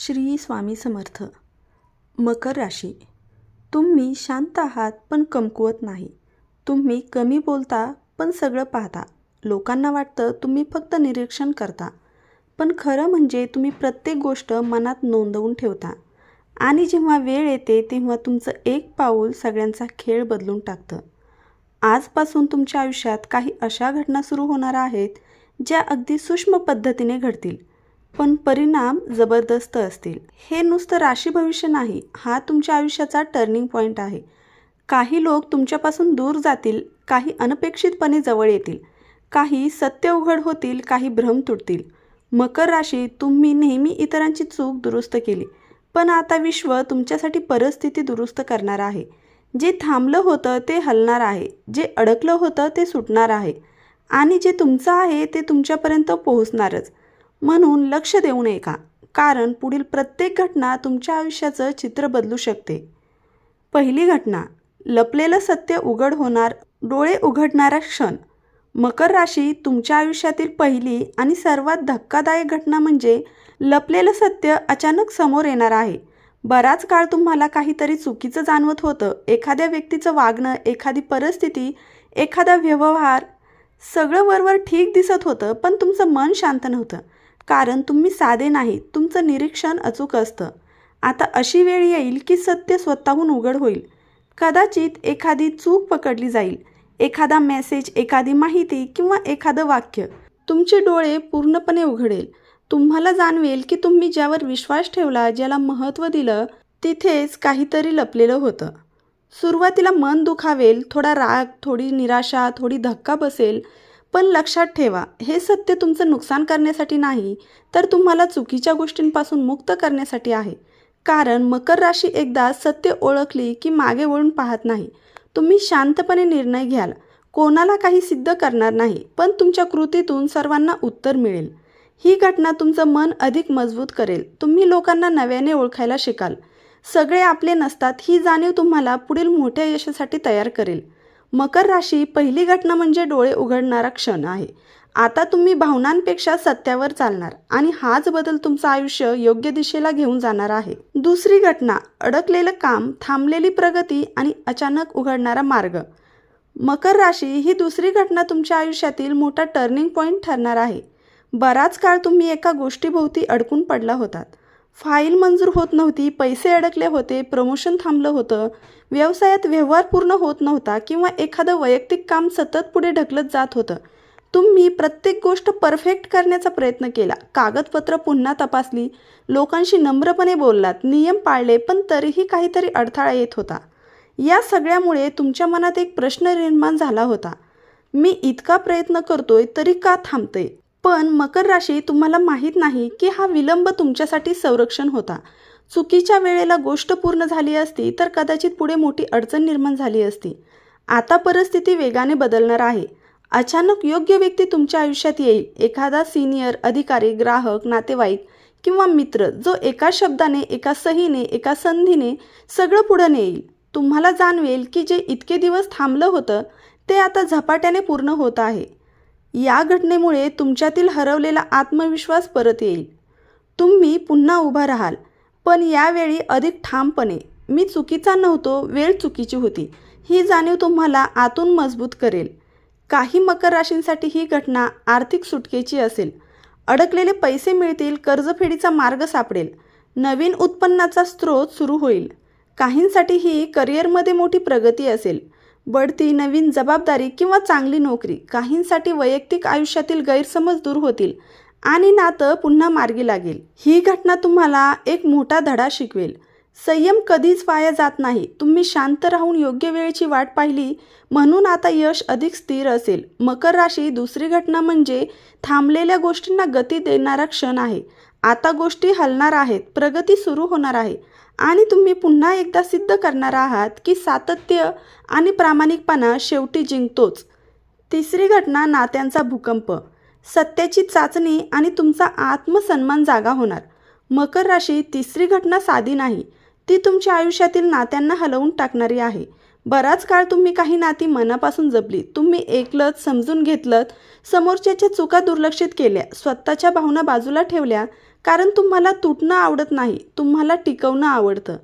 श्री स्वामी समर्थ. मकर राशी. तुम्ही शांत आहात पण कमकुवत नाही. तुम्ही कमी बोलता पण सगळं पाहता. लोकांना वाटतं तुम्ही फक्त निरीक्षण करता, पण खरं म्हणजे तुम्ही प्रत्येक गोष्ट मनात नोंदवून ठेवता. आणि जेव्हा वेळ येते तेव्हा तुमचं एक पाऊल सगळ्यांचा खेळ बदलून टाकतं. आजपासून तुमच्या आयुष्यात काही अशा घटना सुरू होणार आहेत ज्या अगदी सूक्ष्म पद्धतीने घडतील, पण परिणाम जबरदस्त असतील. हे नुसतं राशी भविष्य नाही, हा तुमच्या आयुष्याचा टर्निंग पॉईंट आहे. काही लोक तुमच्यापासून दूर जातील, काही अनपेक्षितपणे जवळ येतील, काही सत्य उघड होतील, काही भ्रम तुटतील. मकर राशी, तुम्ही नेहमी इतरांची चूक दुरुस्त केली, पण आता विश्व तुमच्यासाठी परिस्थिती दुरुस्त करणार आहे. जे थांबलं होतं ते हलणार आहे, जे अडकलं होतं ते सुटणार आहे, आणि जे तुमचं आहे ते तुमच्यापर्यंत पोहोचणारच. म्हणून लक्ष देऊ नये का, कारण पुढील प्रत्येक घटना तुमच्या आयुष्याचं चित्र बदलू शकते. पहिली घटना, लपलेलं सत्य उघड होणार, डोळे उघडणारा क्षण. मकर राशी, तुमच्या आयुष्यातील पहिली आणि सर्वात धक्कादायक घटना म्हणजे लपलेलं सत्य अचानक समोर येणार आहे. बराच काळ तुम्हाला काहीतरी चुकीचं जाणवत होतं. एखाद्या व्यक्तीचं वागणं, एखादी परिस्थिती, एखादा व्यवहार, सगळं वरवर ठीक दिसत होतं, पण तुमचं मन शांत नव्हतं. कारण तुम्ही साधे नाही, तुमचं निरीक्षण अचूक असतं. आता अशी वेळ येईल की सत्य स्वतःहून उघड होईल. कदाचित एखादी चूक पकडली जाईल, एखादा मेसेज, एखादी माहिती किंवा एखादं वाक्य तुमचे डोळे पूर्णपणे उघडेल. तुम्हाला जाणवेल की तुम्ही ज्यावर विश्वास ठेवला, ज्याला महत्त्व दिलं, तिथेच काहीतरी लपलेलं होतं. सुरुवातीला मन दुखावेल, थोडा राग, थोडी निराशा, थोडी धक्का बसेल, पण लक्षात ठेवा, हे सत्य तुमचं नुकसान करण्यासाठी नाही, तर तुम्हाला चुकीच्या गोष्टींपासून मुक्त करण्यासाठी आहे. कारण मकर राशी एकदा सत्य ओळखली की मागे वळून पाहत नाही. तुम्ही शांतपणे निर्णय घ्याल, कोणाला काही सिद्ध करणार नाही, पण तुमच्या कृतीतून सर्वांना उत्तर मिळेल. ही घटना तुमचं मन अधिक मजबूत करेल. तुम्ही लोकांना नव्याने ओळखायला शिकाल. सगळे आपले नसतात ही जाणीव तुम्हाला पुढील मोठ्या यशासाठी तयार करेल. मकर राशी, पहिली घटना म्हणजे डोळे उघडणारा क्षण आहे. आता तुम्ही भावनांपेक्षा सत्यावर चालणार, आणि हाच बदल तुमचं आयुष्य योग्य दिशेला घेऊन जाणार आहे. दुसरी घटना, अडकलेलं काम, थांबलेली प्रगती आणि अचानक उघडणारा मार्ग. मकर राशी, ही दुसरी घटना तुमच्या आयुष्यातील मोठा टर्निंग पॉईंट ठरणार आहे. बराच काळ तुम्ही एका गोष्टीभोवती अडकून पडला होतात. फाईल मंजूर होत नव्हती, पैसे अडकले होते, प्रमोशन थांबलं होतं, व्यवसायात व्यवहार पूर्ण होत नव्हता, किंवा एखादं वैयक्तिक काम सतत पुढे ढकलत जात होतं. तुम्ही प्रत्येक गोष्ट परफेक्ट करण्याचा प्रयत्न केला, कागदपत्र पुन्हा तपासली, लोकांशी नम्रपणे बोललात, नियम पाळले, पण तरीही काहीतरी अडथळा येत होता. या सगळ्यामुळे तुमच्या मनात एक प्रश्न निर्माण झाला होता, मी इतका प्रयत्न करतोय तरी का थांबते? पण मकर राशी, तुम्हाला माहीत नाही की हा विलंब तुमच्यासाठी संरक्षण होता. चुकीच्या वेळेला गोष्ट पूर्ण झाली असती तर कदाचित पुढे मोठी अडचण निर्माण झाली असती. आता परिस्थिती वेगाने बदलणार आहे. अचानक योग्य व्यक्ती तुमच्या आयुष्यात येईल. एखादा सिनियर अधिकारी, ग्राहक, नातेवाईक किंवा मित्र, जो एका शब्दाने, एका सहीने, एका संधीने सगळं पुढे नेईल. तुम्हाला जाणवेल की जे इतके दिवस थांबलं होतं ते आता झपाट्याने पूर्ण होत आहे. या घटनेमुळे तुमच्यातील हरवलेला आत्मविश्वास परत येईल. तुम्ही पुन्हा उभा राहाल, पण यावेळी अधिक ठामपणे. मी चुकीचा नव्हतो, वेळ चुकीची होती, ही जाणीव तुम्हाला आतून मजबूत करेल. काही मकर राशींसाठी ही घटना आर्थिक सुटकेची असेल. अडकलेले पैसे मिळतील, कर्जफेडीचा मार्ग सापडेल, नवीन उत्पन्नाचा स्रोत सुरू होईल. काहींसाठी ही करिअरमध्ये मोठी प्रगती असेल, बढती, नवीन जबाबदारी किंवा चांगली नोकरी. काहींसाठी वैयक्तिक आयुष्यातील गैरसमज दूर होतील आणि नातं पुन्हा मार्गी लागेल. ही घटना तुम्हाला एक मोठा धडा शिकवेल. संयम कधीच वाया जात नाही. तुम्ही शांत राहून योग्य वेळेची वाट पाहिली, म्हणून आता यश अधिक स्थिर असेल. मकर राशी, दुसरी घटना म्हणजे थांबलेल्या गोष्टींना गती देणारा क्षण आहे. आता गोष्टी हलणार आहेत, प्रगती सुरू होणार आहे, आणि तुम्ही पुन्हा एकदा सिद्ध करणार आहात की सातत्य आणि प्रामाणिकपणा शेवटी जिंकतोच. तिसरी घटना, नात्यांचा भूकंप, सत्याची चाचणी आणि तुमचा आत्मसन्मान जागा होणार. मकर राशी, तिसरी घटना साधी नाही, ती तुमच्या आयुष्यातील नात्यांना हलवून टाकणारी आहे. बराच काळ तुम्ही काही नाती मनापासून जपली, तुम्ही ऐकलत, समजून घेतलत, समोरच्याच्या चुका दुर्लक्षित केल्या, स्वतःच्या भावना बाजूला ठेवल्या, कारण तुम्हाला तुटणं आवडत नाही, तुम्हाला टिकवणं आवडतं.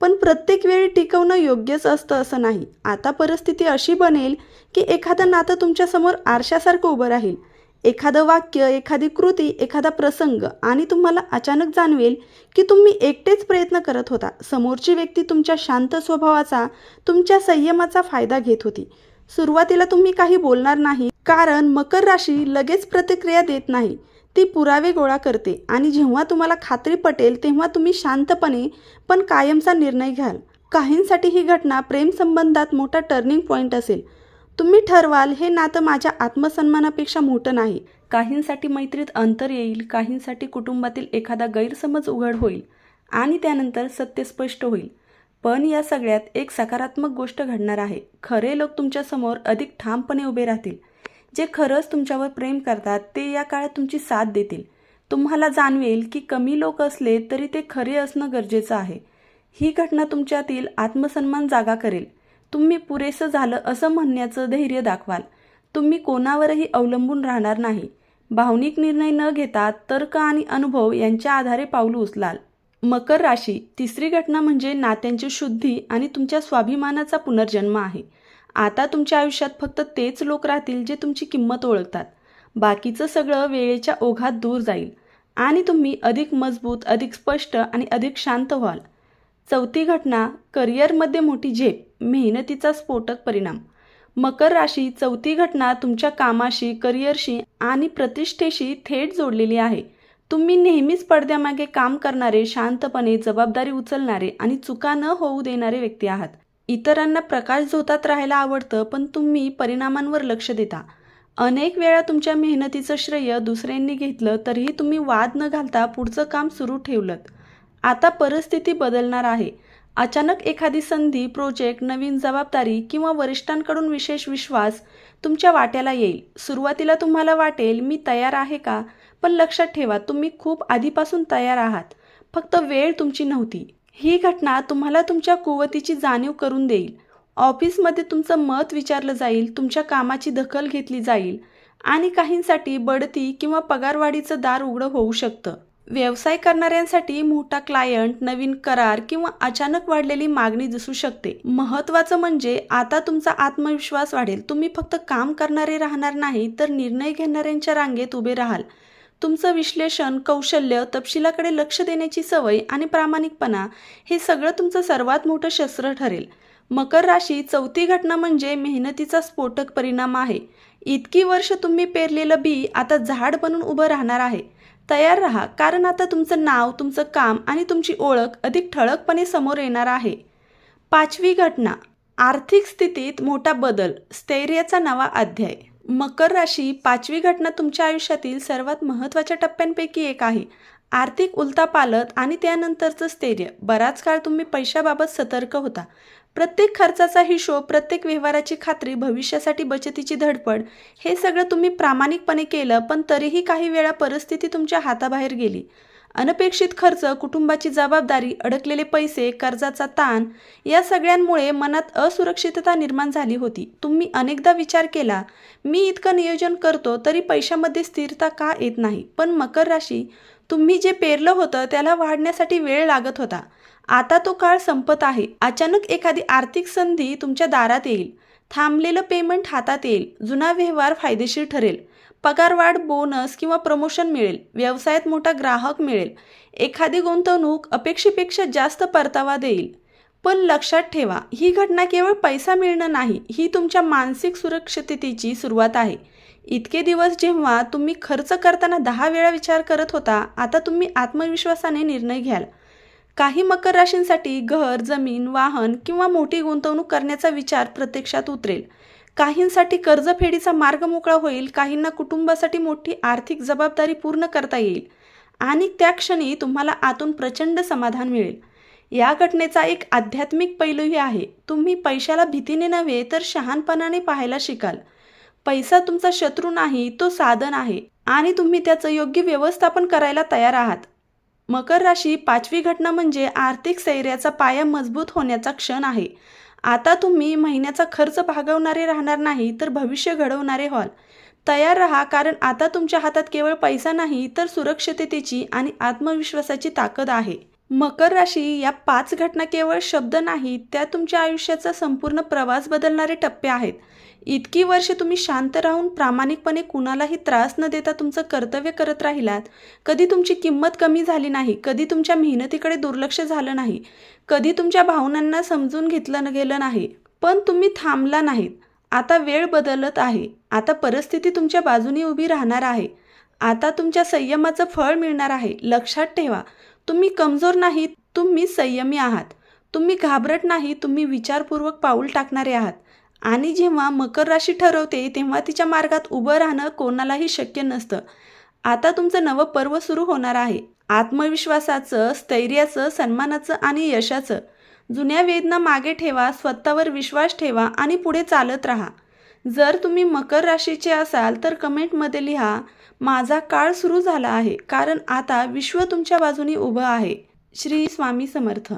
पण प्रत्येक वेळी टिकवणं योग्यच असतं असं नाही. आता परिस्थिती अशी बनेल की एखादं नातं तुमच्यासमोर आरशासारखं उभं राहील. एखादं वाक्य, एखादी कृती, एखादा प्रसंग आणि तुम्हाला अचानक जाणवेल की तुम्ही एकटेच प्रयत्न करत होता. समोरची व्यक्ती तुमच्या शांत स्वभावाचा, तुमच्या संयमाचा फायदा घेत होती. सुरुवातीला तुम्ही काही बोलणार नाही, कारण मकर राशी लगेच प्रतिक्रिया देत नाही. ती पुरावे गोळा करते आणि जेव्हा तुम्हाला खात्री पटेल तेव्हा तुम्ही शांतपणे पण कायमचा निर्णय घ्याल. काहींसाठी ही घटना प्रेमसंबंधात मोठा टर्निंग पॉईंट असेल. तुम्ही ठरवाल हे नातं माझ्या आत्मसन्मानापेक्षा मोठं नाही. काहींसाठी मैत्रीत अंतर येईल, काहींसाठी कुटुंबातील एखादा गैरसमज उघड होईल आणि त्यानंतर सत्य स्पष्ट होईल. पण या सगळ्यात एक सकारात्मक गोष्ट घडणार आहे. खरे लोक तुमच्यासमोर अधिक ठामपणे उभे राहतील. जे खरंच तुमच्यावर प्रेम करतात ते या काळात तुमची साथ देतील. तुम्हाला जाणवेल की कमी लोक असले तरी ते खरे असणं गरजेचं आहे. ही घटना तुमच्यातील आत्मसन्मान जागा करेल. तुम्ही पुरेसं झालं असं म्हणण्याचं धैर्य दाखवाल. तुम्ही कोणावरही अवलंबून राहणार नाही. भावनिक निर्णय न घेता तर्क आणि अनुभव यांच्या आधारे पाऊल उचलाल. मकर राशी, तिसरी घटना म्हणजे नात्यांची शुद्धी आणि तुमच्या स्वाभिमानाचा पुनर्जन्म आहे. आता तुमच्या आयुष्यात फक्त तेच लोक राहतील जे तुमची किंमत ओळखतात. बाकीचं सगळं वेळेच्या ओघात दूर जाईल आणि तुम्ही अधिक मजबूत, अधिक स्पष्ट आणि अधिक शांत व्हाल. चौथी घटना, करिअरमध्ये मोठी झेप, मेहनतीचा स्फोटक परिणाम. मकर राशी, चौथी घटना तुमच्या कामाशी, करिअरशी आणि प्रतिष्ठेशी थेट जोडलेली आहे. तुम्ही नेहमीच पडद्यामागे काम करणारे, शांतपणे जबाबदारी उचलणारे आणि चुका न होऊ देणारे व्यक्ती आहात. इतरांना प्रकाश झोतात राहायला आवडतं, पण तुम्ही परिणामांवर लक्ष देता. अनेक वेळा तुमच्या मेहनतीचं श्रेय दुसऱ्यांनी घेतलं तरीही तुम्ही वाद न घालता पुढचं काम सुरू ठेवलं. आता परिस्थिती बदलणार आहे. अचानक एखादी संधी, प्रोजेक्ट, नवीन जबाबदारी किंवा वरिष्ठांकडून विशेष विश्वास तुमच्या वाट्याला येईल. सुरुवातीला तुम्हाला वाटेल, मी तयार आहे का? पण लक्षात ठेवा, तुम्ही खूप आधीपासून तयार आहात. फक्त वेळ तुमची नव्हती. ही घटना तुम्हाला तुमच्या कुवतीची जाणीव करून देईल. ऑफिसमध्ये तुमचं मत विचारलं जाईल, तुमच्या कामाची दखल घेतली जाईल आणि काहींसाठी बढती किंवा पगारवाढीचं दार उघडं होऊ शकतं. व्यवसाय करणाऱ्यांसाठी मोठा क्लायंट, नवीन करार किंवा अचानक वाढलेली मागणी दिसू शकते. महत्त्वाचं म्हणजे आता तुमचा आत्मविश्वास वाढेल. तुम्ही फक्त काम करणारे राहणार नाही, तर निर्णय घेणाऱ्यांच्या रांगेत उभे राहाल. तुमचं विश्लेषण, कौशल्य, तपशिलाकडे लक्ष देण्याची सवय आणि प्रामाणिकपणा हे सगळं तुमचं सर्वात मोठं शस्त्र ठरेल. मकर राशी, चौथी घटना म्हणजे मेहनतीचा स्फोटक परिणाम आहे. इतकी वर्ष तुम्ही पेरलेलं बी आता झाड बनून उभं राहणार आहे. तयार राहा, कारण आता तुमचं नाव, तुमचं काम आणि तुमची ओळख अधिक ठळकपणे समोर येणार आहे. पाचवी घटना, आर्थिक स्थितीत मोठा बदल, स्थैर्याचा नवा अध्याय. मकर राशी, पाचवी घटना तुमच्या आयुष्यातील सर्वात महत्त्वाच्या टप्प्यांपैकी एक आहे. आर्थिक उलथापालथ आणि त्यानंतरचं स्थैर्य. बराच काळ तुम्ही पैशाबाबत सतर्क होता. प्रत्येक खर्चाचा हिशोब, प्रत्येक व्यवहाराची खात्री, भविष्यासाठी बचतीची धडपड हे सगळं तुम्ही प्रामाणिकपणे केलं, पण तरीही काही वेळा परिस्थिती तुमच्या हाताबाहेर गेली. अनपेक्षित खर्च, कुटुंबाची जबाबदारी, अडकलेले पैसे, कर्जाचा ताण या सगळ्यांमुळे मनात असुरक्षितता निर्माण झाली होती. तुम्ही अनेकदा विचार केला, मी इतकं नियोजन करतो तरी पैशामध्ये स्थिरता का येत नाही? पण मकर राशी, तुम्ही जे पेरलं होतं त्याला वाढण्यासाठी वेळ लागत होता. आता तो काळ संपत आहे. अचानक एखादी आर्थिक संधी तुमच्या दारात येईल. थांबलेलं पेमेंट हातात येईल. जुना व्यवहार फायदेशीर ठरेल. पगारवाढ, बोनस किंवा प्रमोशन मिळेल. व्यवसायात मोठा ग्राहक मिळेल. एखादी गुंतवणूक अपेक्षेपेक्षा जास्त परतावा देईल. पण लक्षात ठेवा, ही घटना केवळ पैसा मिळणं नाही, ही तुमच्या मानसिक सुरक्षिततेची सुरुवात आहे. इतके दिवस जेव्हा तुम्ही खर्च करताना 10 वेळा विचार करत होता, आता तुम्ही आत्मविश्वासाने निर्णय घ्याल. काही मकर राशींसाठी घर, जमीन, वाहन किंवा मोठी गुंतवणूक करण्याचा विचार प्रत्यक्षात उतरेल. काहींसाठी कर्जफेडीचा मार्ग मोकळा होईल. काहींना कुटुंबासाठी मोठी आर्थिक जबाबदारी पूर्ण करता येईल आणि त्या क्षणी तुम्हाला आतून प्रचंड समाधान मिळेल. या घटनेचा एक आध्यात्मिक पैलूही आहे. तुम्ही पैशाला भीतीने नव्हे तर शहाणपणाने पाहायला शिकाल. पैसा तुमचा शत्रू नाही, तो साधन आहे आणि तुम्ही त्याचं योग्य व्यवस्थापन करायला तयार आहात. मकर राशी, पाचवी घटना म्हणजे आर्थिक स्थैर्याचा पाया मजबूत होण्याचा क्षण आहे. आता तुम्ही महिन्याचा खर्च भागवणारे राहणार नाही, तर भविष्य घडवणारे व्हाल. तयार राहा, कारण आता तुमच्या हातात केवळ पैसा नाही तर सुरक्षिततेची आणि आत्मविश्वासाची ताकद आहे. मकर राशी, या 5 घटना केवळ शब्द नाहीत, त्या तुमच्या आयुष्याचा संपूर्ण प्रवास बदलणारे टप्पे आहेत. इतकी वर्षे तुम्ही शांत राहून प्रामाणिकपणे कुणालाही त्रास न देता तुमचं कर्तव्य करत राहिलात. कधी तुमची किंमत कमी झाली नाही, कधी तुमच्या मेहनतीकडे दुर्लक्ष झालं नाही, कधी तुमच्या भावनांना समजून घेतलं गेलं नाही. पण तुम्ही थांबला नाहीत. आता वेळ बदलत आहे. आता परिस्थिती तुमच्या बाजूने उभी राहणार आहे. आता तुमच्या संयमाचं फळ मिळणार आहे. लक्षात ठेवा, तुम्ही कमजोर नाहीत, तुम्ही संयमी आहात. तुम्ही घाबरट नाही, तुम्ही विचारपूर्वक पाऊल टाकणारे आहात. आणि जेव्हा मकर राशी ठरवते तेव्हा तिच्या मार्गात उभं राहणं कोणालाही शक्य नसतं. आता तुमचं नवं पर्व सुरू होणार आहे. आत्मविश्वासाचं, स्थैर्याचं, सन्मानाचं आणि यशाचं. जुन्या वेदना मागे ठेवा, स्वतःवर विश्वास ठेवा आणि पुढे चालत राहा. जर तुम्ही मकर राशीचे असाल तर कमेंटमध्ये लिहा, माझा काळ सुरू झाला आहे, कारण आता विश्व तुमच्या बाजूने उभं आहे. श्री स्वामी समर्थ.